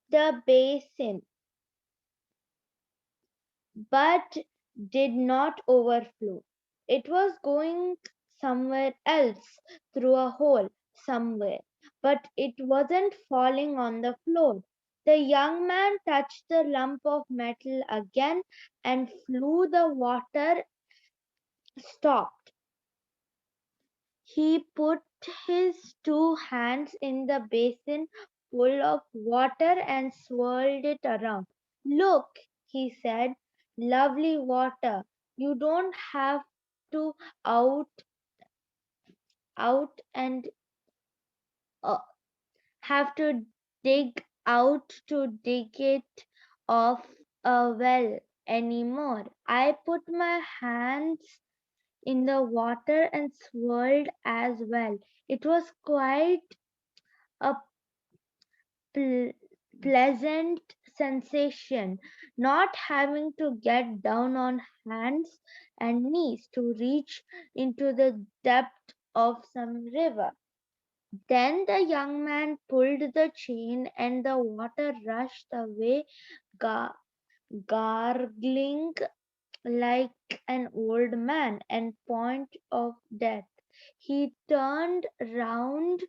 the basin, but did not overflow. It was going somewhere else through a hole somewhere, but it wasn't falling on the floor. The young man touched the lump of metal again and flew the water stopped. He put his two hands in the basin full of water and swirled it around. Look, he said, lovely water. You don't have to out out and uh, have to dig out to dig it off a well anymore. I put my hands in the water and swirled as well. It was quite a pl- pleasant sensation, not having to get down on hands and knees to reach into the depth of some river. Then the young man pulled the chain and the water rushed away, ga- gargling like an old man and point of death. He turned round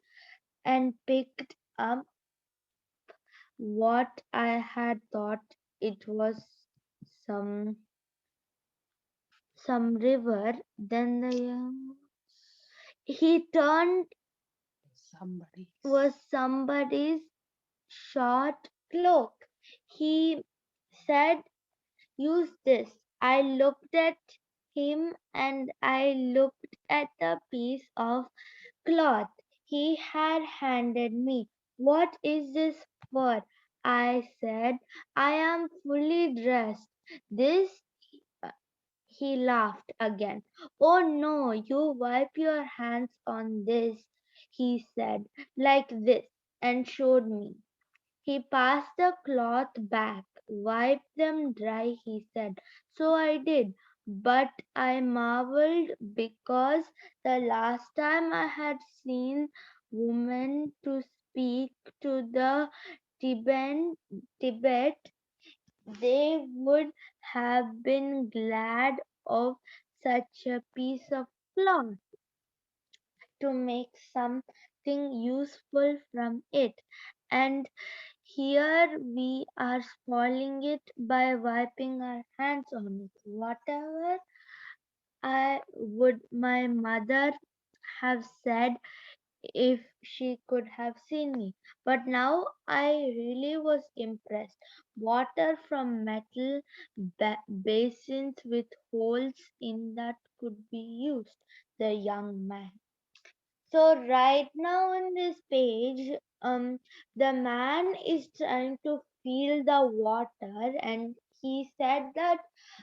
and picked up what I had thought it was some river. Then the young he turned Somebody. was somebody's short cloak. He said, use this. I looked at him and I looked at the piece of cloth he had handed me. What is this for? I said, I am fully dressed. This, he laughed again. Oh no, you wipe your hands on this, he said, like this, and showed me. He passed the cloth back. Wipe them dry, he said. So I did, but I marveled because the last time I had seen women to speak to the Tibet, they would have been glad of such a piece of cloth to make something useful from it. And here we are spoiling it by wiping our hands on it. Whatever I would my mother have said if she could have seen me. But now I really was impressed. Water from metal basins with holes in that could be used. The young man. So right now in this page, the man is trying to feel the water, and he said that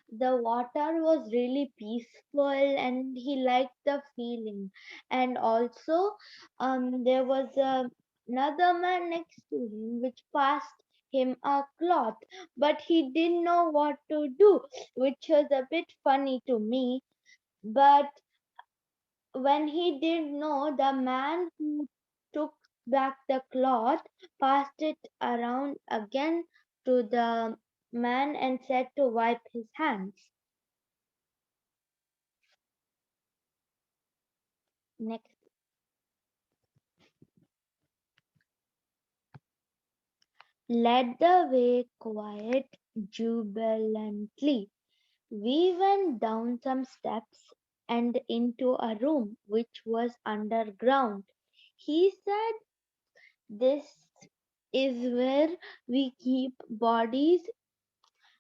the water was really peaceful and he liked the feeling. And also, there was another man next to him which passed him a cloth, but he didn't know what to do, which was a bit funny to me. But when he did know, the man who took back the cloth passed it around again to the man and said to wipe his hands. Next, led the way quite jubilantly. We went down some steps and into a room which was underground. He said, this is where we keep bodies,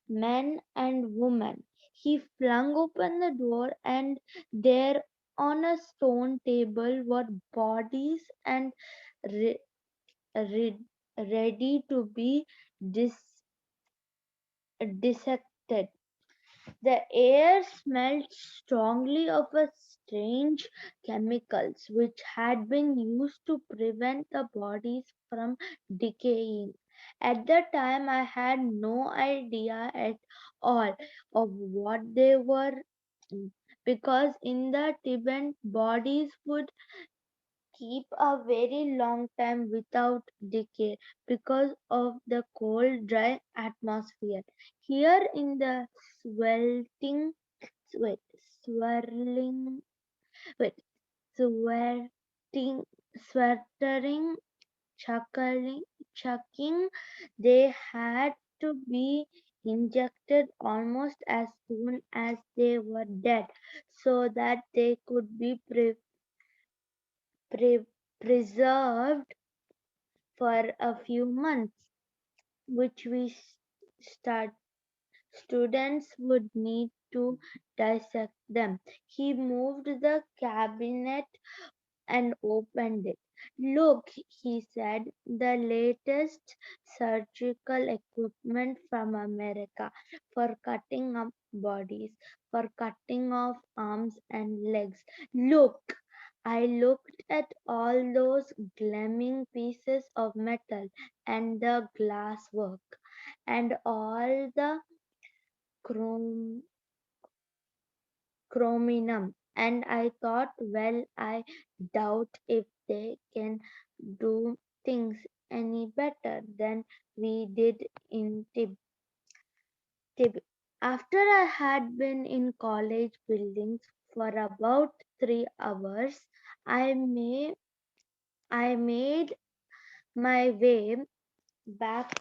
men and women. He flung open the door, and there on a stone table were bodies and re- re- ready to be dis- dissected. The air smelled strongly of a strange chemicals which had been used to prevent the bodies from decaying. At the time I had no idea at all of what they were, because in the Tibet bodies would keep a very long time without decay because of the cold, dry atmosphere. Here in the sweltering, wait, swirling, wait, sweating, sweltering, chuckling, chucking, they had to be injected almost as soon as they were dead so that they could be pre- preserved for a few months, which start, students would need to dissect them. He moved the cabinet and opened it. Look, he said, the latest surgical equipment from America for cutting up bodies, for cutting off arms and legs. Look, I looked at all those gleaming pieces of metal and the glass work and all the chrome chrominum, and I thought, well, I doubt if they can do things any better than we did in Tib. After I had been in college buildings for about 3 hours, I may I made my way back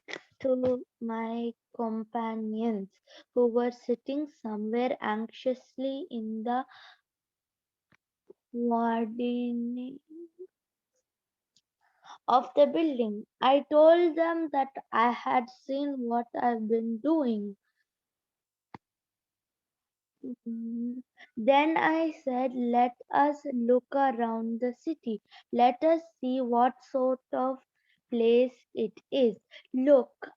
to my companions who were sitting somewhere anxiously in the warden of the building. I told them that I had seen what I've been doing. Mm, Then I said, let us look around the city. Let us see what sort of place it is. Look,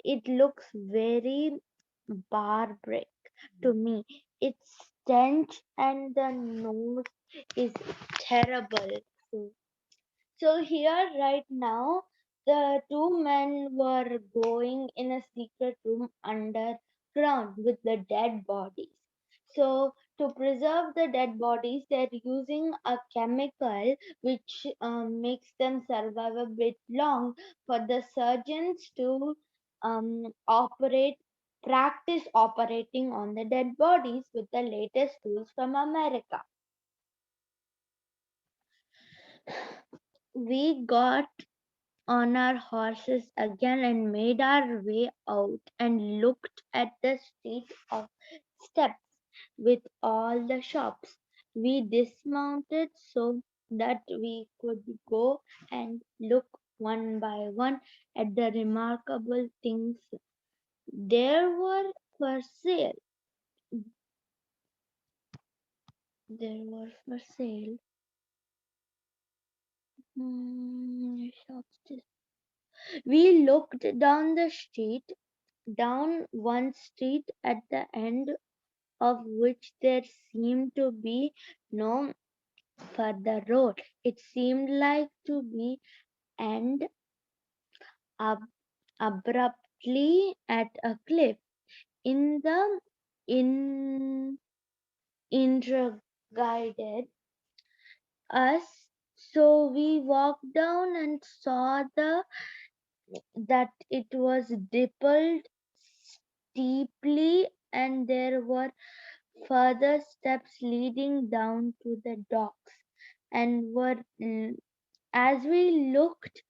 it looks very barbaric to me. Its stench and the nose is terrible. So here right now, the two men were going in a secret room underground with the dead bodies. So to preserve the dead bodies, they're using a chemical which makes them survive a bit long for the surgeons to operate practice operating on the dead bodies with the latest tools from America. We got on our horses again and made our way out and looked at the street of steps with all the shops. We dismounted so that we could go and look one by one at the remarkable things there were for sale. There were for sale. Shops. We looked down the street, down one street at the end of which there seemed to be no further road. It seemed like to be end ab- abruptly at a cliff. In the in guided us, so we walked down and saw that it was dippled steeply, and there were further steps leading down to the docks, and as we looked,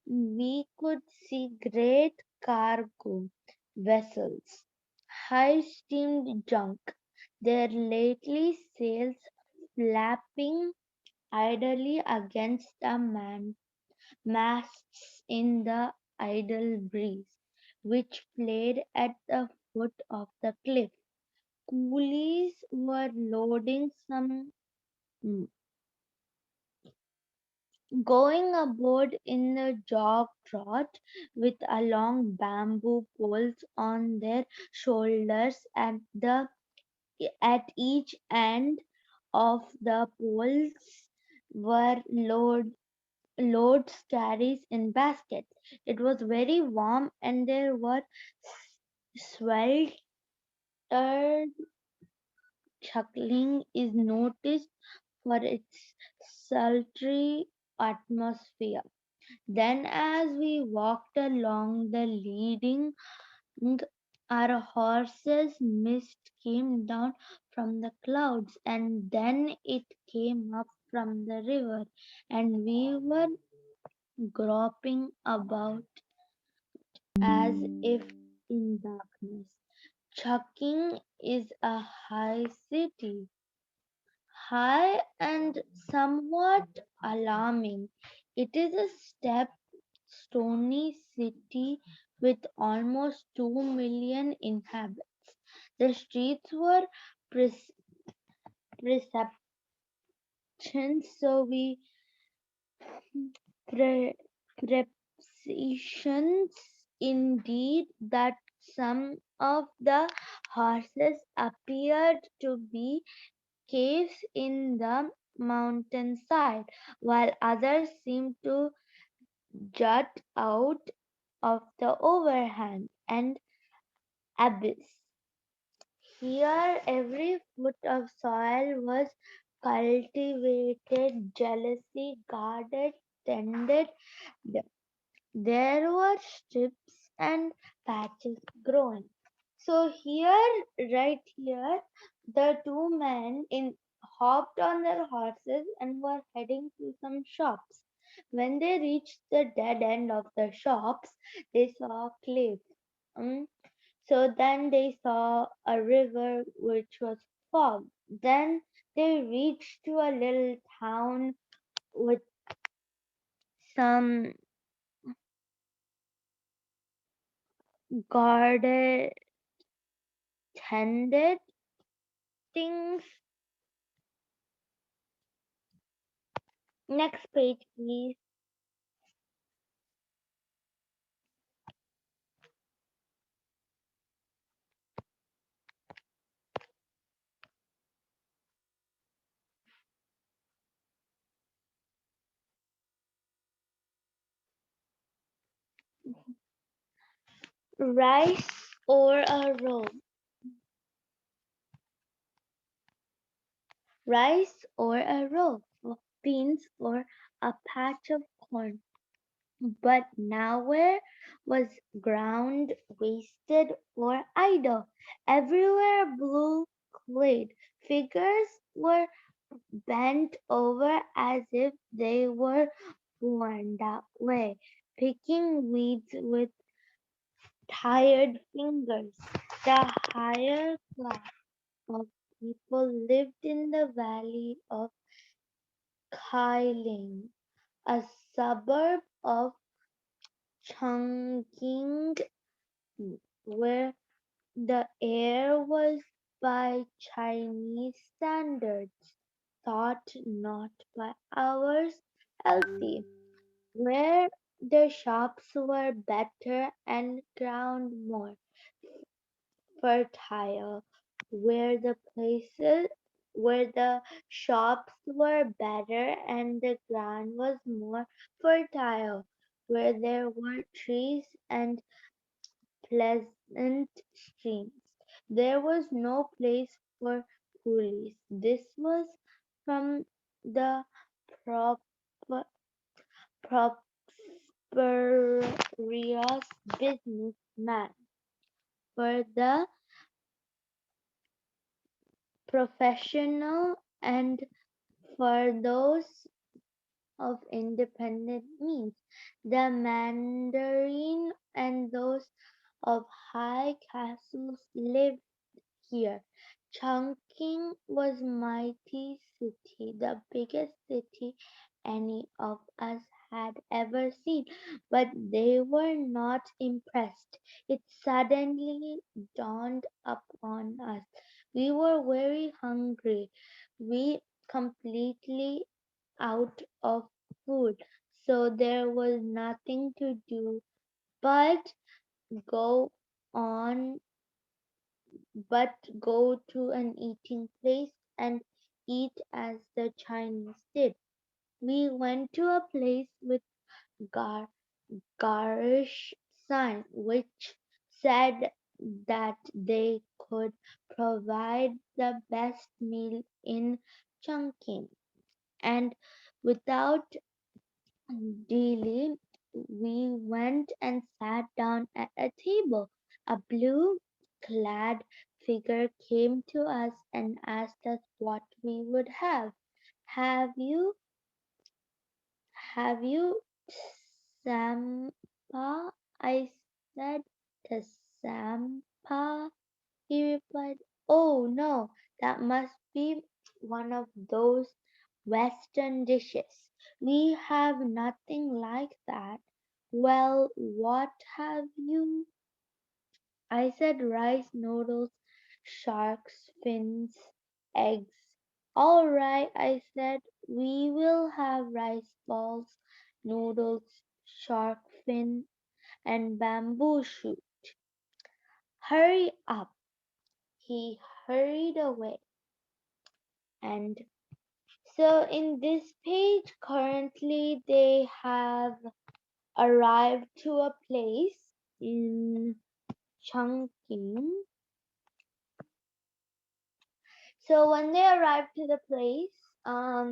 we could see great cargo vessels, high steamed junk, their lately sails flapping idly against the masts in the idle breeze, which played at the foot of the cliff. Coolies were loading some, mm, going aboard in a jog trot with a long bamboo poles on their shoulders at each end of the poles were loads carries in baskets. It was very warm and there were sweltered chuckling is noticed for its sultry atmosphere. Then, as we walked along the leading, our horses' mist came down from the clouds, and then it came up from the river, and we were groping about as if in darkness. Chucking is a high city, high and somewhat alarming. It is a stony city with almost 2 million inhabitants. The streets were pres- perceptions, so we pre- perceptions indeed that some of the horses appeared to be caves in the mountainside, while others seemed to jut out of the overhang and abyss. Here, every foot of soil was cultivated, jealously guarded, tended. There were strips and patches growing. So here, right here, the two men in hopped on their horses and were heading to some shops. When they reached the dead end of the shops, they saw a cliff. Mm, So then they saw a river which was fog. Then they reached to a little town with some guarded tended things. Next page, please. Rice or a roll. Rice or a row of beans or a patch of corn. But nowhere was ground wasted or idle. Everywhere blue clad figures were bent over as if they were born that way, picking weeds with tired fingers. The higher class of people lived in the valley of Kailing, a suburb of Chongqing, where the air was by Chinese standards thought not by ours healthy, where the shops were better and ground more fertile, where the shops were better and the ground was more fertile, where there were trees and pleasant streams. There was no place for coolies. This was from the prop- prosperous businessman. For the professional and for those of independent means, the Mandarin and those of high castles lived here. Chongqing was mighty city, the biggest city any of us had ever seen, but they were not impressed. It suddenly dawned upon us. We were very hungry. We completely out of food, so there was nothing to do but go on but go to an eating place and eat as the Chinese did. We went to a place with gar- garish sign which said that they could provide the best meal in Chongqing. And Without delay, we went and sat down at a table. A blue clad figure came to us and asked us what we would have. Have you have you tsampa? I said. Tsampa? He replied, "Oh no, that must be one of those Western dishes. We have nothing like that." "Well, what have you?" I said, "Rice, noodles, sharks, fins, eggs." "All right," I said, "we will have rice balls, noodles, shark fin, and bamboo shoot." "Hurry up." He hurried away. And so in this page, currently they have arrived to a place in Chungking. So when they arrived to the place,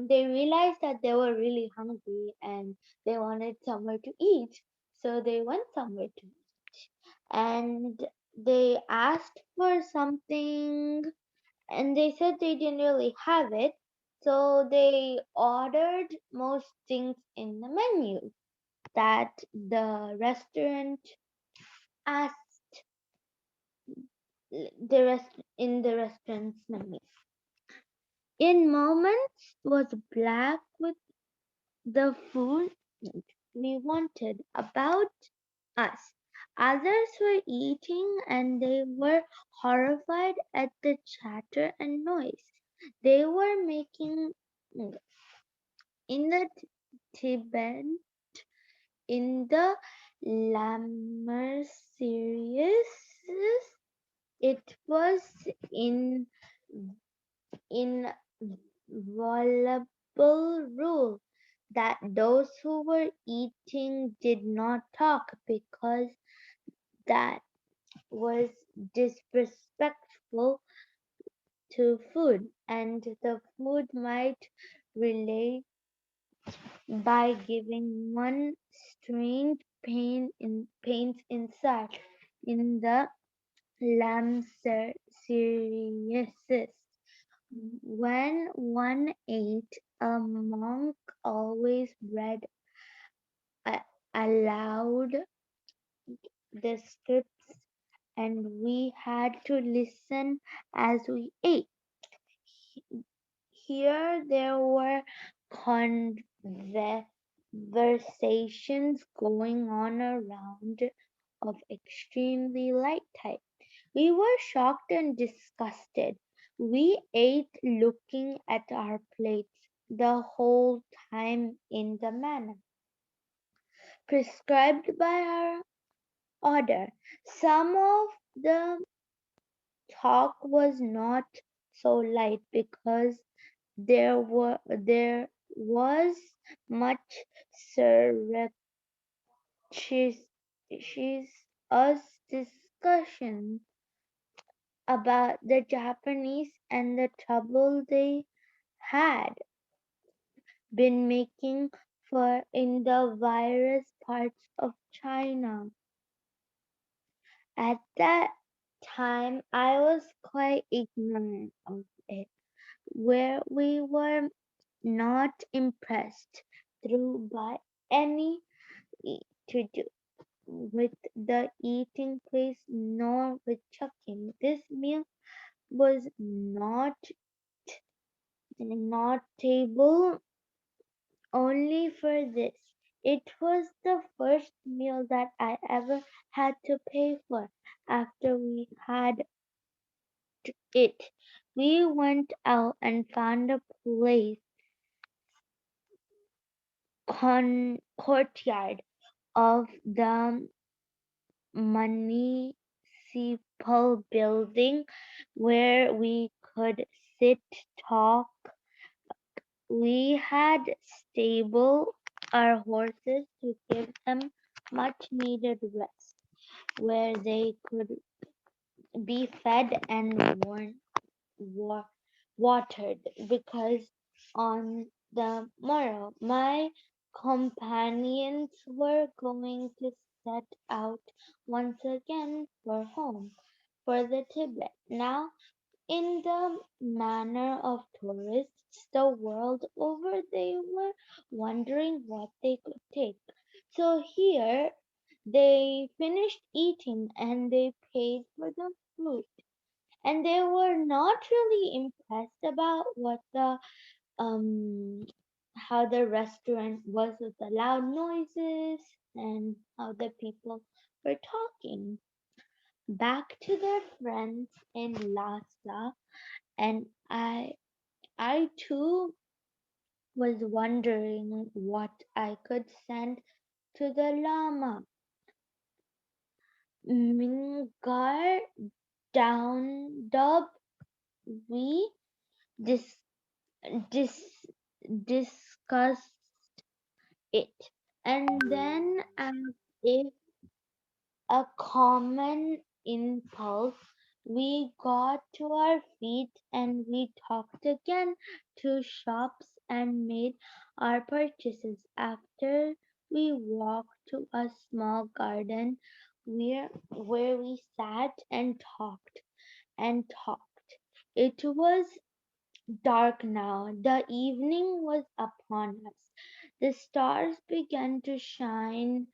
they realized that they were really hungry and they wanted somewhere to eat. So they went somewhere to eat. And they asked for something and they said they didn't really have it. So they ordered most things in the menu that the restaurant asked in the restaurant's menu. In moments was black with the food we wanted about us. Others were eating and they were horrified at the chatter and noise they were making. In the Tibet, in the Lammer series, it was in inviolable rule that those who were eating did not talk because that was disrespectful to food and the food might relate by giving one strange pains inside. In the Lamsaceresis, when one ate, a monk always read aloud the scripts, and we had to listen as we ate. Here there were conversations going on around of extremely light type. We were shocked and disgusted. We ate looking at our plates the whole time in the manner prescribed by our order. Some of the talk was not so light because there was much surreptitious discussion about the Japanese and the trouble they had been making for in the various parts of China. At that time I was quite ignorant of it, where we were not impressed through by any to do with the eating place nor with chucking. This meal was not table only for this. It was the first meal that I ever had to pay for. After we had it, we went out and found a place courtyard of the municipal building where we could sit talk. We had stable our horses to give them much needed rest, where they could be fed and watered, because on the morrow, my companions were going to set out once again for home, for the Tibet. Now, in the manner of tourists the world over, they were wondering what they could take. So here they finished eating and they paid for the food. And they were not really impressed about what the um how the restaurant was with the loud noises and how the people were talking. Back to their friends in Lhasa, and I too was wondering what I could send to the Lama. Mingar down dub, we dis, dis, discussed it, and then as if a common impulse, we got to our feet and we talked again to shops and made our purchases. After we walked to a small garden where we sat and talked. It was dark now, the evening was upon us. The stars began to shine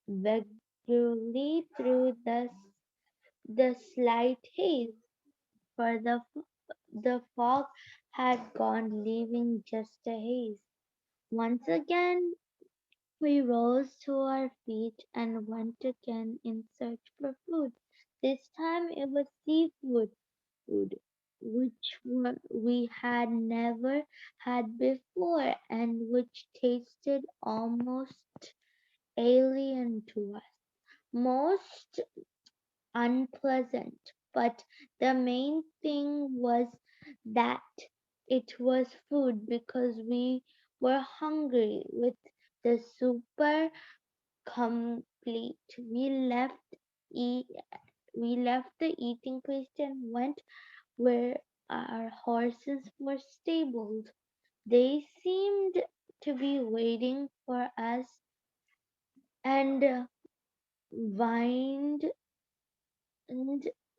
vaguely through the slight haze, for the fog had gone, leaving just a haze. Once again we rose to our feet and went again in search for food. This time it was seafood, food, which we had never had before and which tasted almost alien to us. Most unpleasant, but the main thing was that it was food because we were hungry. With the super complete, e- we left the eating place and went where our horses were stabled. They seemed to be waiting for us and whined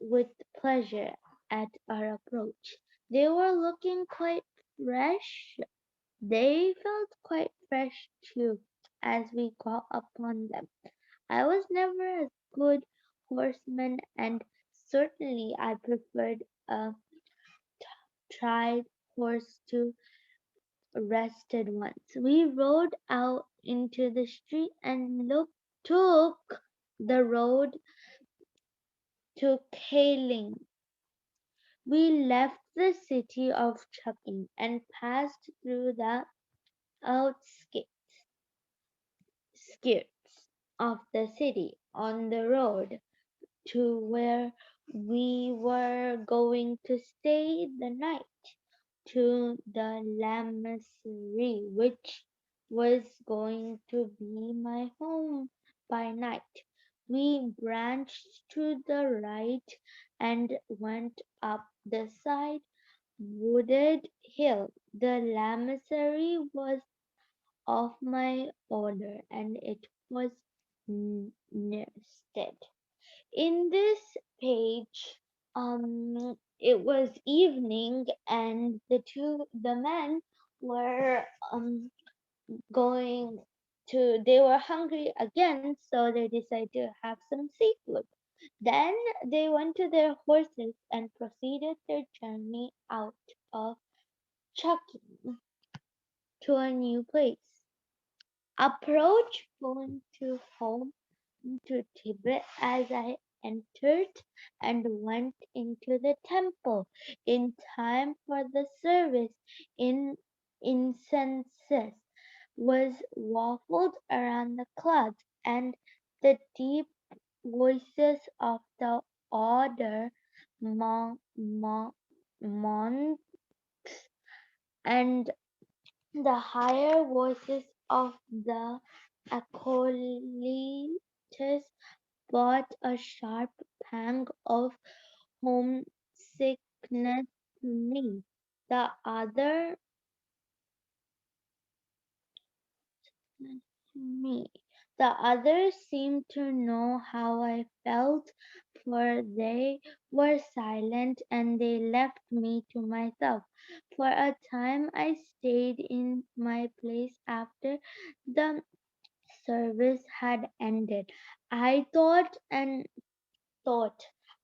with pleasure at our approach. They were looking quite fresh. They felt quite fresh too as we got upon them. I was never a good horseman, and certainly I preferred a tried horse to rested ones. We rode out into the street and took the road to Kaling. We left the city of Chucking and passed through the outskirts skirts of the city on the road to where we were going to stay the night, to the lamasery, which was going to be my home by night. We branched to the right and went up the side wooded hill. The lamasery was of my order and it was nested. In this page, it was evening and the men were going they were hungry again, so they decided to have some seafood. Then they went to their horses and proceeded their journey out of Chucky to a new place. Approach phone to home to Tibet as I entered and went into the temple in time for the service. In incenses was waffled around the clouds, and the deep voices of the order monks and the higher voices of the acolytes brought a sharp pang of homesickness to me. The other me. The others seemed to know how I felt, for they were silent and they left me to myself. For a time I stayed in my place after the service had ended. I thought and thought.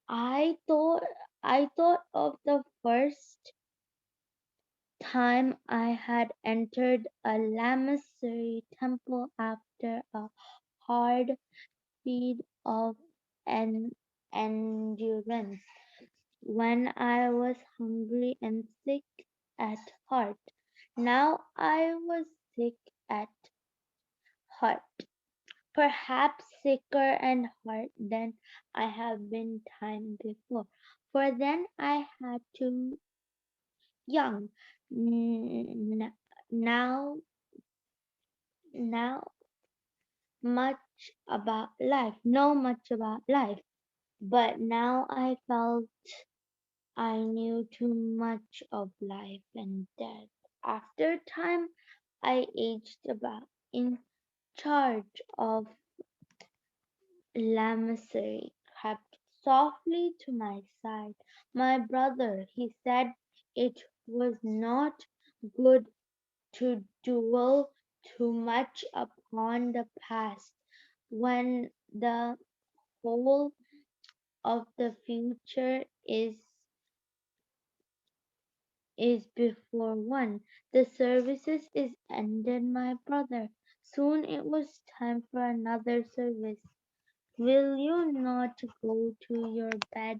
I thought I thought of the first time I had entered a lamasery temple after a hard feat of en- endurance, when I was hungry and sick at heart. Now I was sick at heart, perhaps sicker at heart than I have been time before, for then I had too young. N- Now, now much about life, know much about life, but now I felt I knew too much of life and death. After time, I aged about in charge of Lamasery crept softly to my side. My brother, he said, it was not good to dwell too much upon the past when the whole of the future is before one. The services is ended, my brother. Soon it was time for another service. Will you not go to your bed,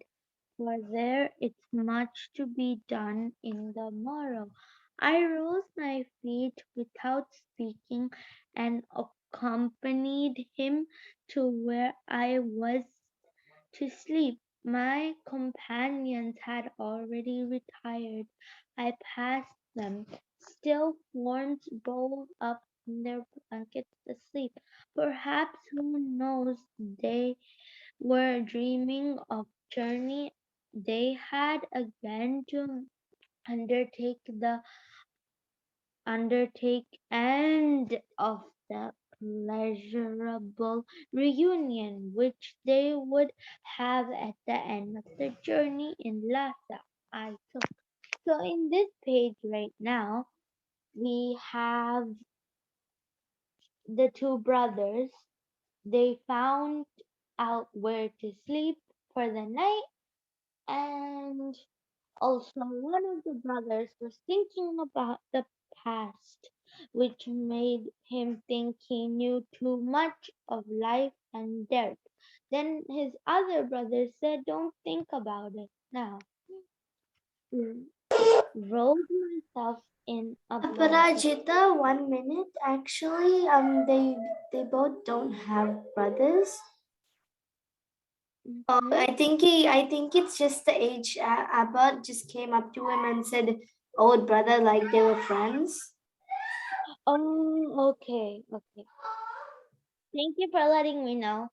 for there is much to be done in the morrow? I rose my feet without speaking and accompanied him to where I was to sleep. My companions had already retired. I passed them, still forms rolled up in their blankets asleep. Perhaps, who knows, they were dreaming of journey they had again to undertake the undertake and of the pleasurable reunion which they would have at the end of the journey in Lhasa I took. So in this page right now we have the two brothers. They found out where to sleep for the night, and also one of the brothers was thinking about the past, which made him think he knew too much of life and death. Then his other brother said, don't think about it now. Mm, rolled myself in a blanket. Aparajita, 1 minute. Actually, they both don't have brothers. Mhm. I think it's just the age. Abba just came up to him and said, "Old brother," like they were friends. Oh, okay, okay. Thank you for letting me know.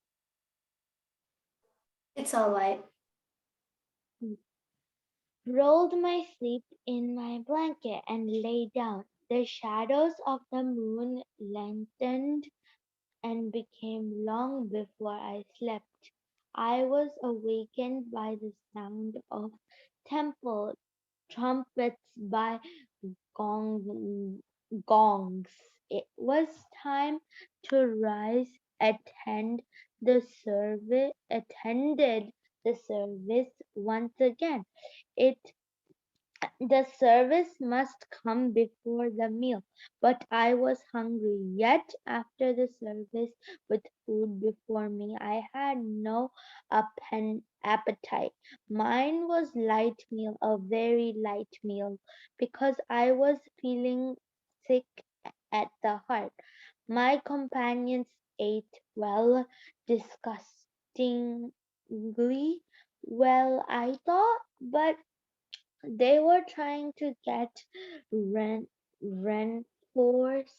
It's all right. Rolled my sleep in my blanket and lay down. The shadows of the moon lengthened and became long before I slept. I was awakened by the sound of temple trumpets by gong, gongs. It was time to rise, attended the service once again. It the service must come before the meal, but I was hungry. Yet after the service, with food before me, I had no appetite. Mine was light meal, a very light meal, because I was feeling sick at the heart. My companions ate well, disgustingly well, I thought, but they were trying to get ren- reinforced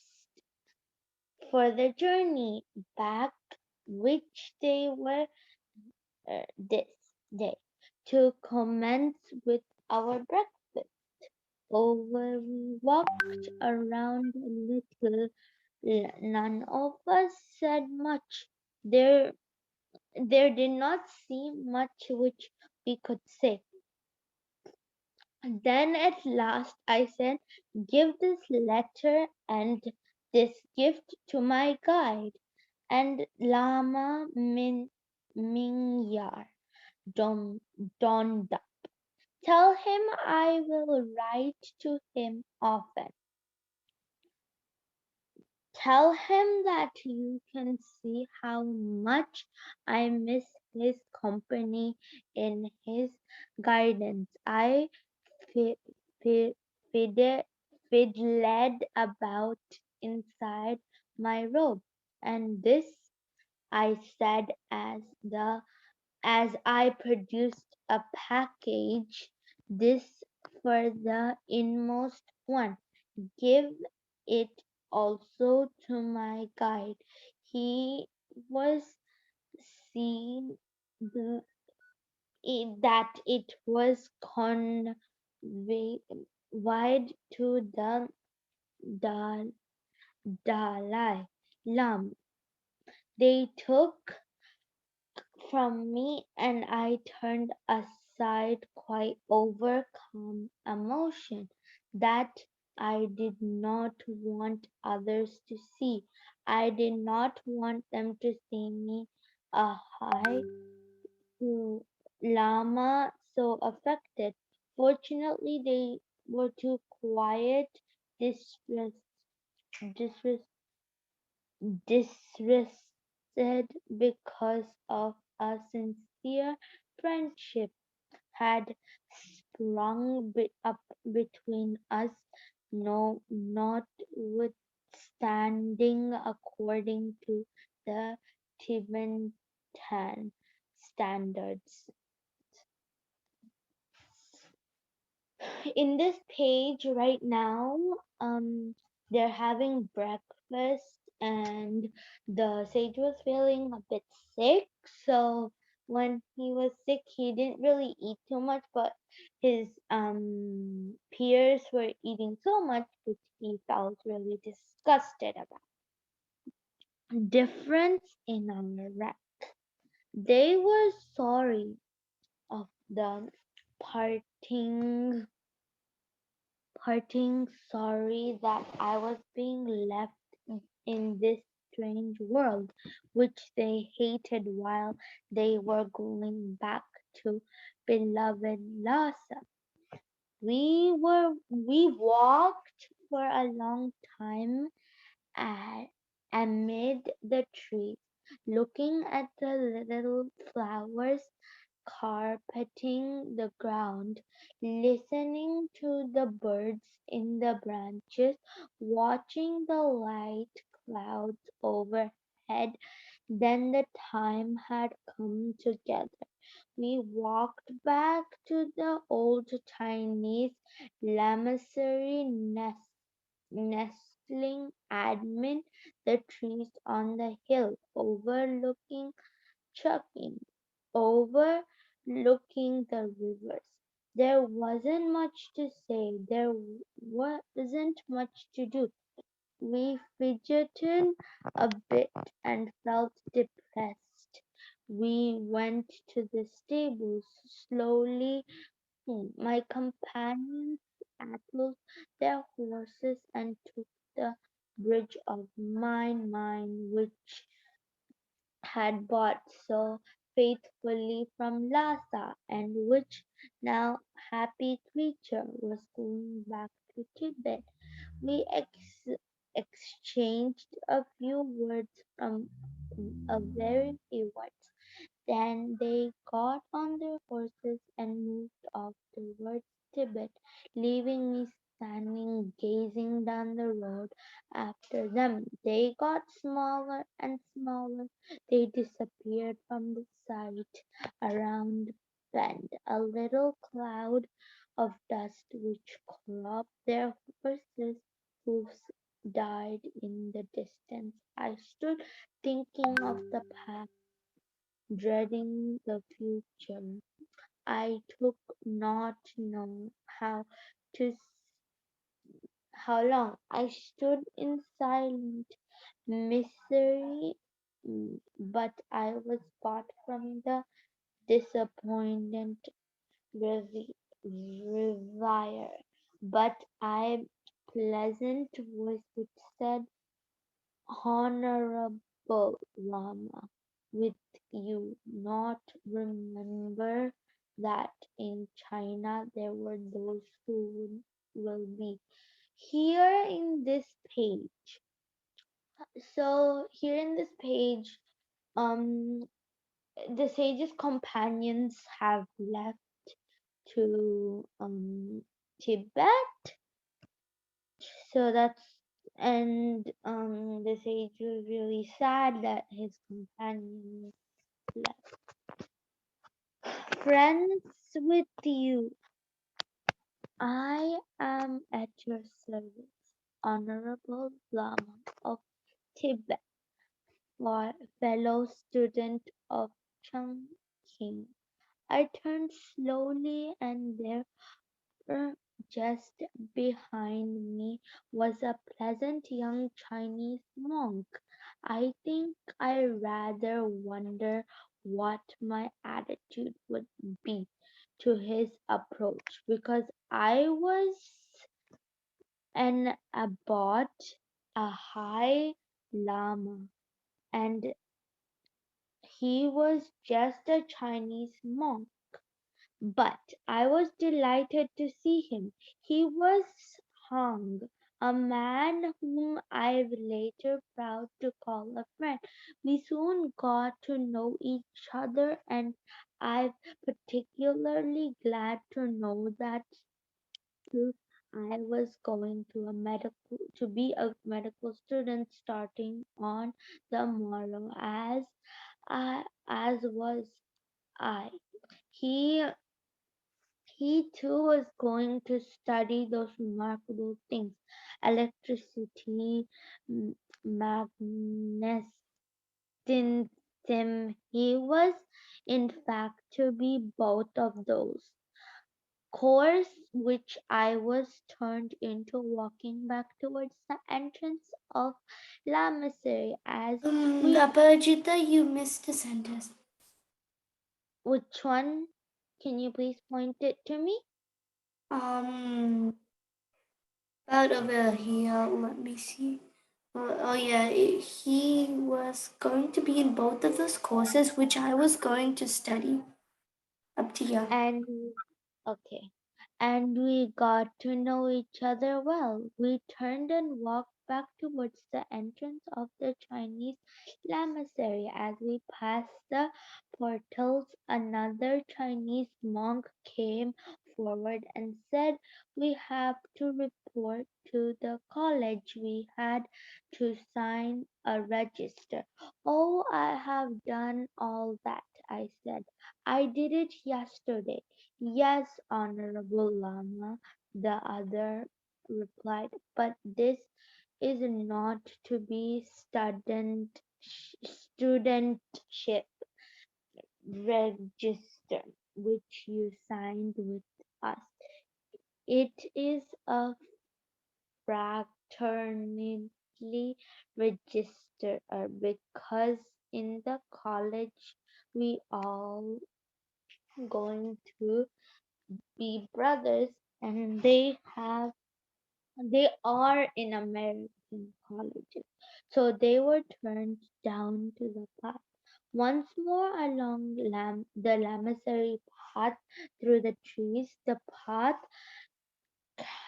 for the journey back, which they were this day to commence with our breakfast. Over we walked around a little None of us said much. There, there did not seem much which we could say. Then at last I said, "Give this letter and this gift to my guide and Lama Mingyar Don Donda. Tell him I will write to him often. Tell him that you can see how much I miss his company in his guidance. I fi- fi- fide- fiddled about inside my robe, and this I said as I produced a package. This for the inmost one. Give it also to my guide. He was seen that it was conveyed to the Dal- Dalai Lama. They took from me, and I turned aside, quite overcome emotion that I did not want others to see. I did not want them to see me a high Lama so affected. Fortunately, they were too quiet, distressed, distressed, distressed because of a sincere friendship had sprung up between us, no, notwithstanding, according to the Tibetan standards. In this page right now, they're having breakfast, and the sage was feeling a bit sick. So when he was sick, he didn't really eat too much, but his peers were eating so much, which he felt really disgusted about. Difference in our rank. They were sorry of the parting sorry that I was being left in this strange world, which they hated while they were going back to beloved Lhasa. We walked for a long time a- amid the trees, looking at the little flowers carpeting the ground, listening to the birds in the branches, watching the light clouds overhead. Then the time had come together. We walked back to the old Chinese lamasery nestling amid the trees on the hill overlooking Chucking overlooking the rivers. There wasn't much to say, there wasn't much to do. We fidgeted a bit and felt depressed. We went to the stables slowly. My companions saddled their horses and took the bridge of mine which had bought so faithfully from Lhasa, and which now happy creature was going back to Tibet. We exchanged a few words from a very few words. Then they got on their horses and moved off towards Tibet, leaving me standing gazing down the road after them. They got smaller and smaller. They disappeared from the sight around bend. A little cloud of dust which cropped their horses' hoofs died in the distance. I stood thinking of the past, dreading the future. I took not know to how long. I stood in silence, misery, but I was fought from the disappointed revere. But I pleasant voice which said, Honorable Lama, with you not remember that in China there were those who will be here in this page. So here in this page, um, the sage's companions have left to Tibet. So that's and the sage was really sad that his companions left. Friends with you, I am at your service, Honorable Lama of Tibet, fellow student of Chungking. I turned slowly and there just behind me was a pleasant young Chinese monk. I think I rather wonder what my attitude would be to his approach because I was an abbot, a high lama, and he was just a Chinese monk. But I was delighted to see him. He was Hung, a man whom I later proud to call a friend. We soon got to know each other, and I'm particularly glad to know that too, I was going to be a medical student starting on the morrow, as was I. He He too was going to study those remarkable things, electricity, magnetism. He was, in fact, to be both of those. Course which I was turned into walking back towards the entrance of Lamasery as we. Aparajita, you missed a sentence. Which one? Can you please point it to me? Um, Out over here, let me see. Oh yeah, he was going to be in both of those courses, which I was going to study. Up to you. And okay. And we got to know each other well. We turned and walked back towards the entrance of the Chinese lamasery. As we passed the portals, another Chinese monk came forward and said, We have to report to the college. We had to sign a register. Oh, I have done all that, I said. I did it yesterday. Yes, Honorable Lama, the other replied, but this is not to be studentship register which you signed with us. It is a fraternity register because in the college we all going to be brothers and they are in American colleges. So they were turned down to the path. Once more along the Lamasery path through the trees, the path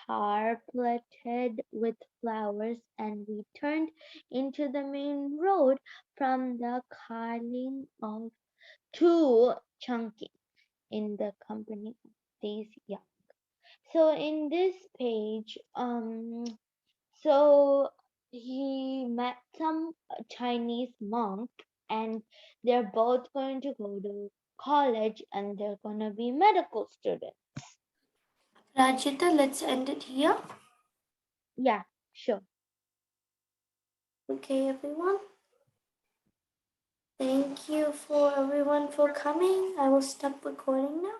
carpeted with flowers, and we turned into the main road from the Carling of to Chunky in the company of these young. So in this page, so he met some Chinese monk, and they're both going to go to college, and they're gonna be medical students. Rajita, let's end it here. Yeah, sure. Okay, everyone. Thank you for everyone for coming. I will stop recording now.